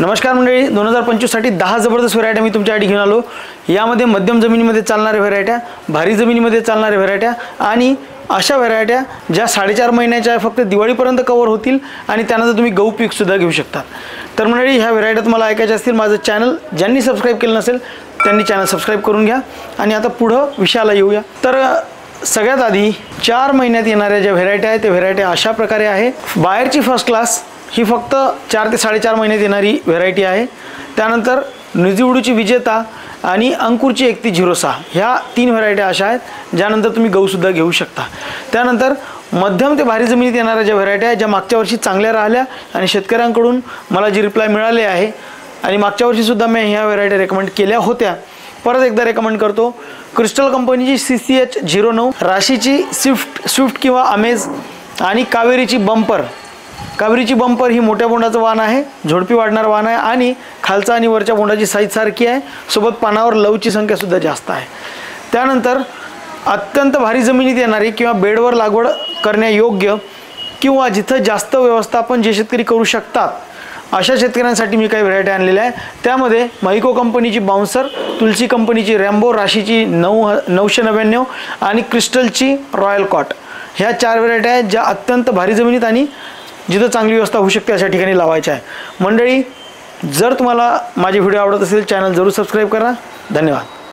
नमस्कार मंडळी, 2025 साठी 10 जबरदस्त व्हरायट्या मी तुमच्यासाठी घेऊन आलो। यामध्ये मध्यम जमिनीमध्ये चालणाऱ्या व्हरायट्या, भारी जमिनीमध्ये चालणाऱ्या व्हरायट्या आणि अशा व्हरायट्या ज्या 4.5 महिन्याच्या फक्त दिवाळीपर्यंत कव्हर होतील आणि त्यानंतर तुम्ही गहू पीक सुद्धा घेऊ शकता। तर मंडळी, ह्या व्हरायट्या तुम्हाला ऐकायच्या असतील, माझं चॅनल ज्यांनी सबस्क्राइब केलं नसेल त्यांनी चॅनल सबस्क्राइब करून घ्या। आणि आता पुढे विषयाला येऊया। तर सगळ्यात आधी 4 महिन्यात येणाऱ्या ज्या व्हरायट्या आहेत ते व्हरायट्या अशा प्रकारे आहे। बाहेरची फर्स्ट क्लास ही फक्त 4 ते 4.5 महिन्यात येणारी व्हरायटी आहे। त्यानंतर निजीवडूची विजेता आणि अंकुरची 3106 ह्या 3 व्हरायट्या अशा आहेत ज्यानंतर तुम्ही गहू सुद्धा घेऊ शकता। त्यानंतर मध्यम ते भारी जमिनीत येणाऱ्या ज्या व्हरायट्या आहेत ज्या मागच्या वर्षी चांगल्या राहिल्या आणि शेतकऱ्यांकडून मला जी रिप्लाय मिळाले आहे आणि मागच्या वर्षी सुद्धा मी ह्या व्हरायट्या रेकमेंड केल्या होत्या, परत एकदा रेकमेंड करतो। क्रिस्टल कंपनीची CCH09, राशीची स्विफ्ट किंवा अमेज आणि कावेरीची बंपर। कावेरीची बंपर ही मोठ्या बोंडाचं वाण आहे, झोडपी वाढणार वाण आहे आणि खालचा आणि वरच्या बोंडाची साईज सारखी आहे, सोबत पानावर लवची संख्या सुद्धा जास्त आहे। त्यानंतर अत्यंत भारी जमिनीत येणारी किंवा बेडवर लागवड करण्यायोग्य किंवा जिथं जास्त व्यवस्थापन जे शेतकरी करू शकतात अशा शेतकऱ्यांसाठी मी काही व्हरायटी आणलेल्या आहे। त्यामध्ये मायको कंपनीची बाउन्सर, तुलसी कंपनीची रॅम्बो, राशीची 999 आणि क्रिस्टलची रॉयल कॉट ह्या 4 व्हरायटी आहेत ज्या अत्यंत भारी जमिनीत आणि जिथं चांगली व्यवस्था होऊ शकते अशा ठिकाणी लावायच्या आहे। मंडळी, जर तुम्हाला माझे व्हिडिओ आवडत असेल चॅनल जरूर सबस्क्राइब करा। धन्यवाद।